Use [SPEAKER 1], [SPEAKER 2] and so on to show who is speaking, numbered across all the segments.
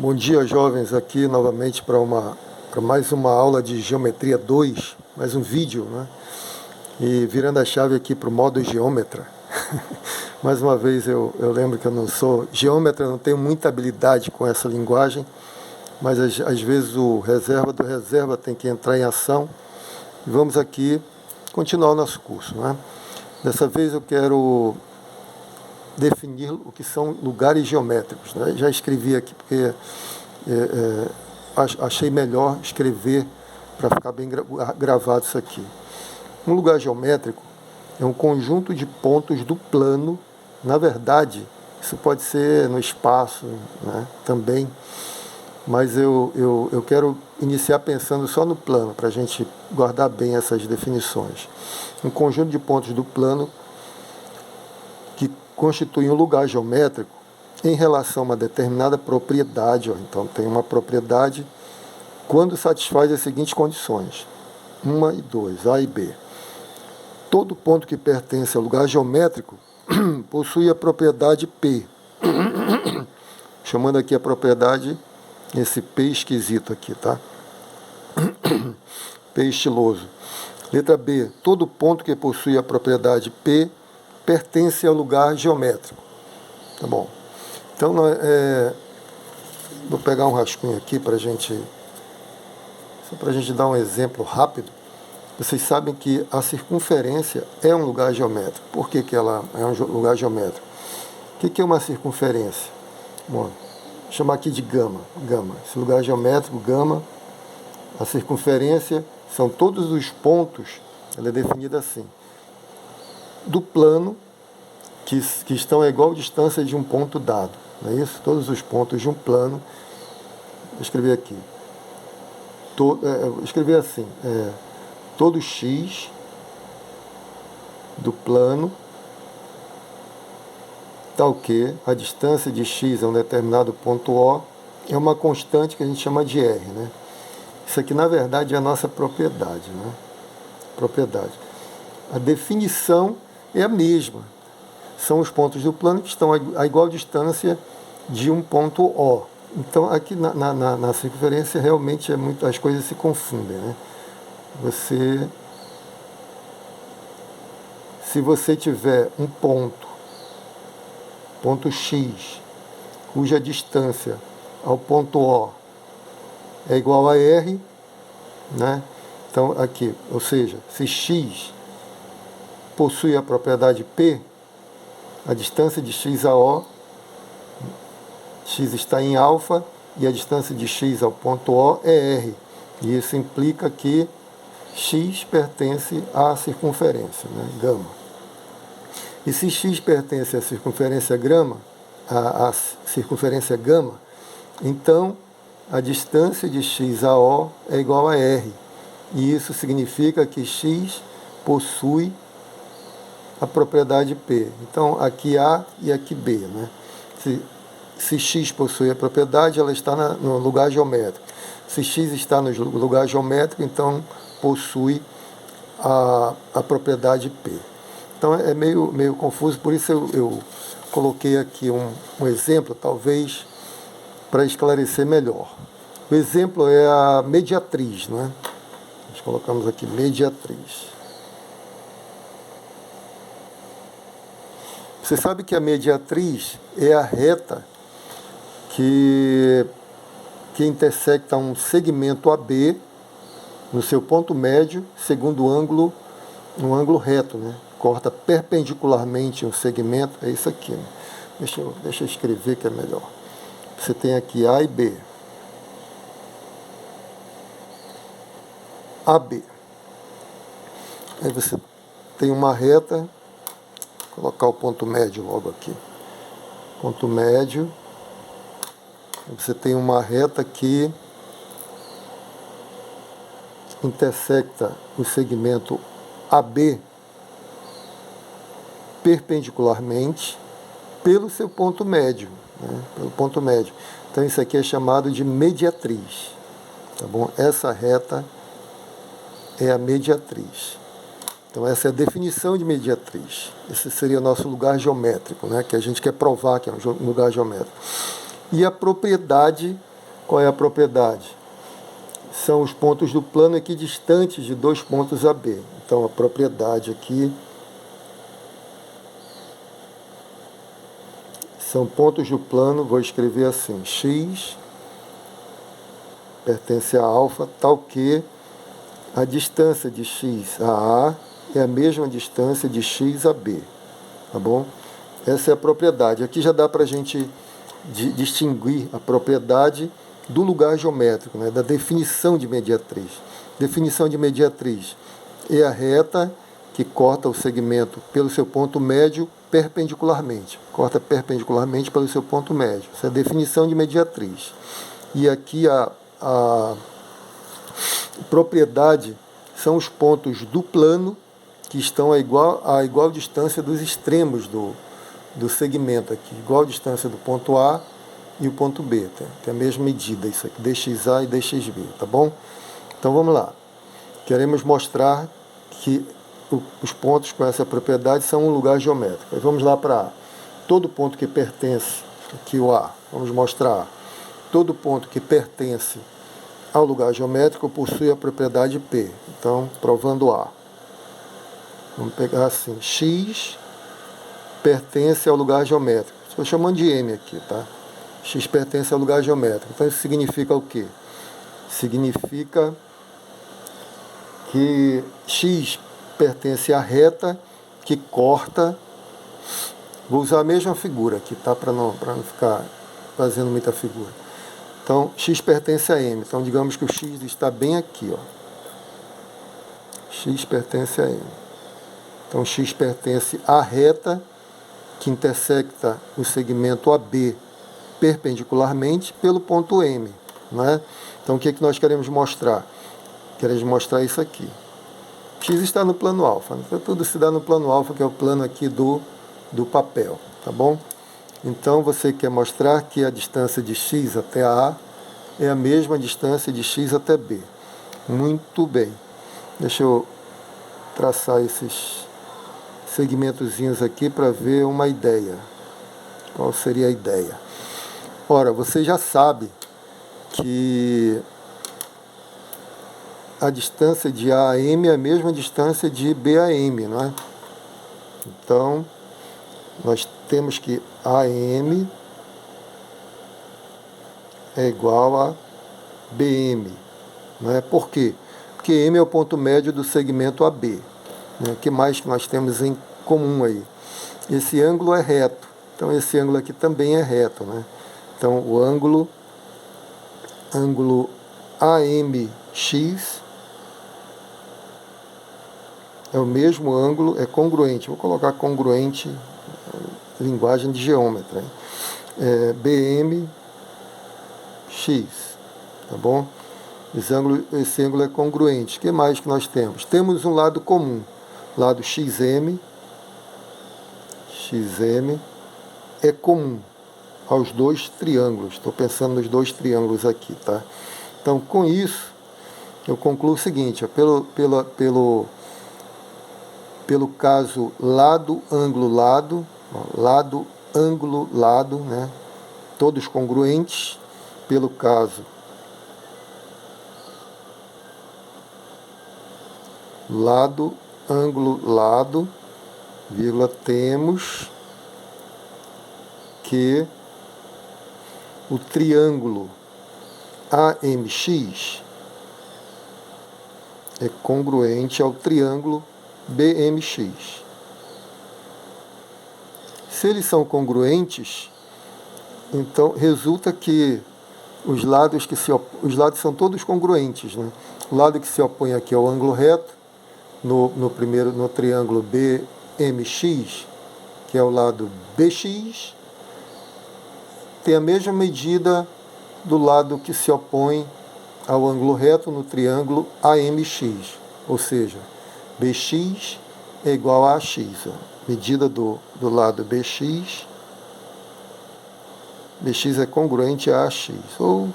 [SPEAKER 1] Bom dia, jovens, aqui novamente para mais uma aula de Geometria 2, mais um vídeo, né? E virando a chave aqui para o modo geômetra. Mais uma vez eu lembro que eu não sou geômetra, não tenho muita habilidade com essa linguagem, mas às vezes o reserva do reserva tem que entrar em ação. E vamos aqui continuar o nosso curso, né? Dessa vez eu quero definir o que são lugares geométricos, né? Já escrevi aqui porque achei melhor escrever para ficar bem gravado isso aqui. Um lugar geométrico é um conjunto de pontos do plano. Na verdade, isso pode ser no espaço, né, também, mas eu quero iniciar pensando só no plano, para a gente guardar bem essas definições. Um conjunto de pontos do plano que constitui um lugar geométrico em relação a uma determinada propriedade. Então, tem uma propriedade quando satisfaz as seguintes condições: 1 e 2, A e B. Todo ponto que pertence ao lugar geométrico possui a propriedade P. Chamando aqui a propriedade, esse P esquisito aqui, tá? P estiloso. Letra B. Todo ponto que possui a propriedade P pertence ao lugar geométrico. Tá bom. Então, vou pegar um rascunho aqui para só para a gente dar um exemplo rápido. Vocês sabem que a circunferência é um lugar geométrico. Por que ela é um lugar geométrico? O que é uma circunferência? Bom, vou chamar aqui de gama. Esse lugar geométrico, gama, a circunferência são todos os pontos, ela é definida assim, do plano que estão a igual distância de um ponto dado. Não é isso? Todos os pontos de um plano. Vou escrever aqui. Vou escrever assim. Todo x do plano, tal que a distância de x a um determinado ponto O é uma constante que a gente chama de R, né? Isso aqui, na verdade, é a nossa propriedade, né? Propriedade. A definição é a mesma. São os pontos do plano que estão a igual distância de um ponto O. Então, aqui na circunferência, realmente as coisas se confundem, né? Se você tiver um ponto X, cuja distância ao ponto O é igual a R, né? Então, aqui, ou seja, se X possui a propriedade P, a distância de X a O, X está em alfa, e a distância de X ao ponto O é R. E isso implica que X pertence à circunferência, né, gama. E se X pertence à circunferência à circunferência gama, então a distância de X a O é igual a R. E isso significa que X possui a propriedade P. Então, aqui A e aqui B, né? Se X possui a propriedade, ela está no lugar geométrico. Se X está no lugar geométrico, então possui a propriedade P. Então é meio confuso, por isso eu coloquei aqui um exemplo, talvez, para esclarecer melhor. O exemplo é a mediatriz, né? Nós colocamos aqui mediatriz. Você sabe que a mediatriz é a reta que intersecta um segmento AB no seu ponto médio, segundo um ângulo reto, né? Corta perpendicularmente um segmento, é isso aqui, né? Deixa eu escrever que é melhor. Você tem aqui A e B. AB. Aí você tem uma reta, vou colocar o ponto médio logo aqui. Ponto médio. Você tem uma reta que intersecta o segmento AB perpendicularmente pelo seu ponto médio, né? Pelo ponto médio. Então isso aqui é chamado de mediatriz, tá bom? Essa reta é a mediatriz. Então essa é a definição de mediatriz. Esse seria o nosso lugar geométrico, né? Que a gente quer provar que é um lugar geométrico. E a propriedade Qual é a propriedade? São os pontos do plano equidistantes de dois pontos AB. Então, a propriedade aqui são pontos do plano, vou escrever assim, x pertence a alfa, tal que a distância de x a A é a mesma distância de x a B. Tá bom? Essa é a propriedade. Aqui já dá para a gente distinguir a propriedade do lugar geométrico, né, da definição de mediatriz. Definição de mediatriz é a reta que corta o segmento pelo seu ponto médio perpendicularmente. Corta perpendicularmente pelo seu ponto médio. Essa é a definição de mediatriz. E aqui a propriedade são os pontos do plano que estão a igual distância dos extremos do segmento aqui. Igual distância do ponto A e o ponto B, tem a mesma medida, isso aqui, dxa e dxb, tá bom? Então vamos lá. Queremos mostrar que os pontos com essa propriedade são um lugar geométrico. Aí vamos lá para A. Todo ponto que pertence, aqui o A, vamos mostrar A. Todo ponto que pertence ao lugar geométrico possui a propriedade P. Então, provando A. Vamos pegar assim, x pertence ao lugar geométrico. Estou chamando de M aqui, tá? X pertence ao lugar geométrico. Então, isso significa o quê? Significa que x pertence à reta que corta. Vou usar a mesma figura aqui, tá? Para não ficar fazendo muita figura. Então, x pertence a M. Então, digamos que o x está bem aqui, ó. X pertence a M. Então, x pertence à reta que intersecta o segmento AB perpendicularmente pelo ponto M. Né? Então, o que nós queremos mostrar? Queremos mostrar isso aqui. X está no plano alfa. Então, tudo se dá no plano alfa, que é o plano aqui do papel. Tá bom? Então, você quer mostrar que a distância de x até A é a mesma distância de x até B. Muito bem. Deixa eu traçar esses segmentozinhos aqui para ver uma ideia. Qual seria a ideia? Ora, você já sabe que a distância de A a M é a mesma distância de B a M, não é? Então, nós temos que AM é igual a BM. Não é? Por quê? Porque M é o ponto médio do segmento AB. O que mais que nós temos em comum aí? Esse ângulo é reto. Então, esse ângulo aqui também é reto. Né? Então, o ângulo AMX é o mesmo ângulo, é congruente. Vou colocar congruente, linguagem de geômetra. BMX, tá bom? Esse ângulo é congruente. O que mais que nós temos? Temos um lado comum. Lado XM é comum aos dois triângulos. Estou pensando nos dois triângulos aqui, tá? Então, com isso, eu concluo o seguinte, ó, pelo caso lado, ângulo, lado, ó, lado, ângulo, lado, né? Todos congruentes, pelo caso lado, ângulo, lado, vírgula, temos que o triângulo AMX é congruente ao triângulo BMX. Se eles são congruentes, então resulta que os lados são todos congruentes. Né? O lado que se opõe aqui ao ângulo reto, no triângulo BMX, que é o lado BX, tem a mesma medida do lado que se opõe ao ângulo reto no triângulo AMX, ou seja, BX é igual a AX. Medida do lado BX é congruente a AX, ou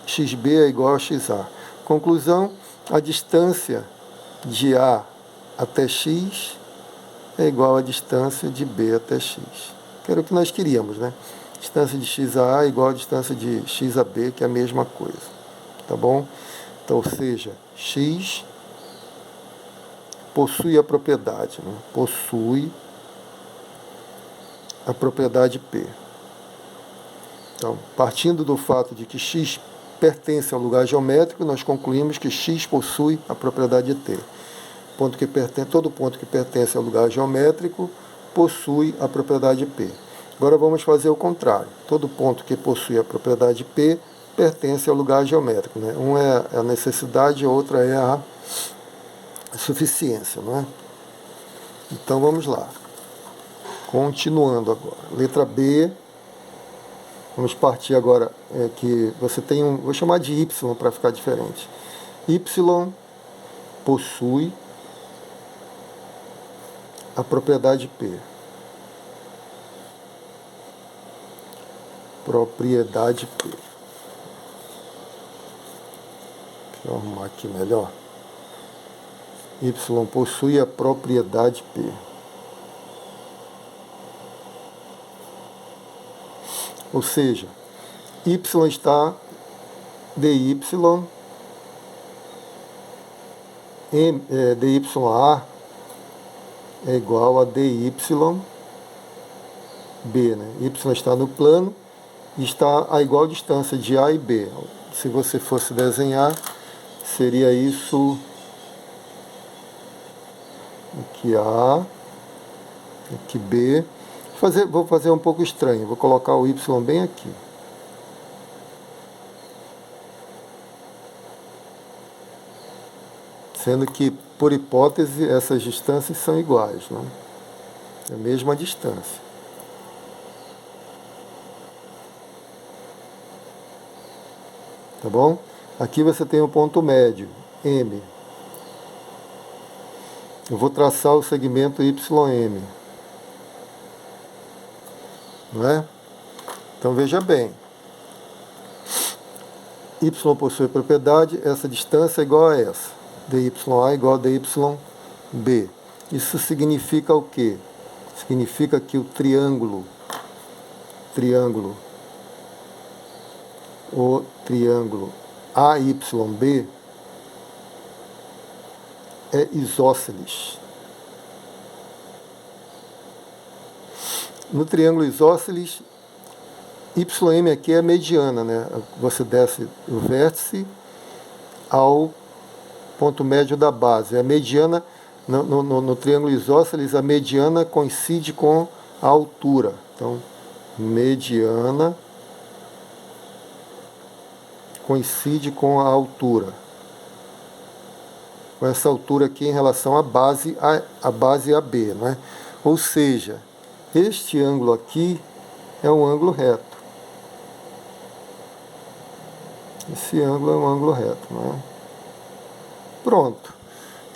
[SPEAKER 1] XB é igual a XA. Conclusão, a distância de A até X é igual à distância de B até X. Que era o que nós queríamos, né? distância de x a A é igual a distância de x a B, que é a mesma coisa. Tá bom? Então, ou seja, x possui a propriedade, né? Possui a propriedade P. Então, partindo do fato de que x pertence ao lugar geométrico, nós concluímos que x possui a propriedade T. Todo ponto que pertence ao lugar geométrico possui a propriedade P. Agora vamos fazer o contrário. Todo ponto que possui a propriedade P pertence ao lugar geométrico, né? Um é a necessidade, a outra é a suficiência, não é? Então vamos lá. Continuando agora. Letra B. Vamos partir agora que você tem vou chamar de Y para ficar diferente. Y possui a propriedade P. Propriedade P. Deixa eu arrumar aqui melhor. Y possui a propriedade P. Ou seja, y está dy, dya é igual a dy b, né? Y está no plano e está a igual distância de A e B. Se você fosse desenhar, seria isso aqui A, aqui B. Vou fazer um pouco estranho, vou colocar o Y bem aqui. Sendo que, por hipótese, essas distâncias são iguais, né? É a mesma distância. Tá bom? Aqui você tem o ponto médio, M. Eu vou traçar o segmento YM. Não é? Então veja bem, y possui propriedade, essa distância é igual a essa, dy A igual a dy B. Isso significa o quê? Significa que o triângulo AYB é isósceles. No triângulo isósceles, YM aqui é a mediana, né? Você desce o vértice ao ponto médio da base. A mediana, no triângulo isósceles, a mediana coincide com a altura. Então, mediana coincide com a altura. Com essa altura aqui em relação à base AB, né? Ou seja, este ângulo aqui é um ângulo reto. Esse ângulo é um ângulo reto, não é? Pronto.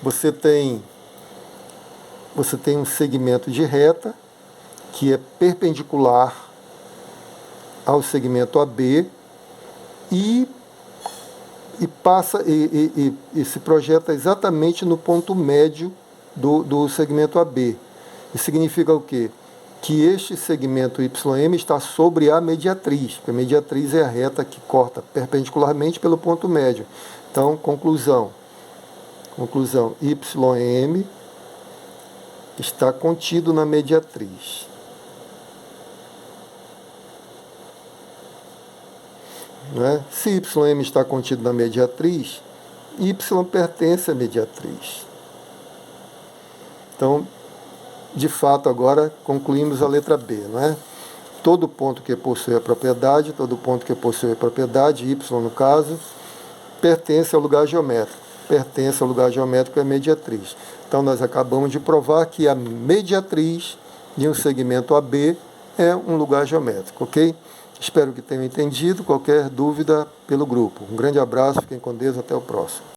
[SPEAKER 1] Você tem um segmento de reta que é perpendicular ao segmento AB e se projeta exatamente no ponto médio do segmento AB. Isso significa o quê? Que este segmento YM está sobre a mediatriz, porque a mediatriz é a reta que corta perpendicularmente pelo ponto médio. Então, conclusão, YM está contido na mediatriz. Né? Se YM está contido na mediatriz, Y pertence à mediatriz. Então, de fato, agora concluímos a letra B, não é? Todo ponto que possui a propriedade, Y no caso, pertence ao lugar geométrico. Pertence ao lugar geométrico é a mediatriz. Então, nós acabamos de provar que a mediatriz de um segmento AB é um lugar geométrico, ok? Espero que tenham entendido. Qualquer dúvida, pelo grupo. Um grande abraço, fiquem com Deus, até o próximo.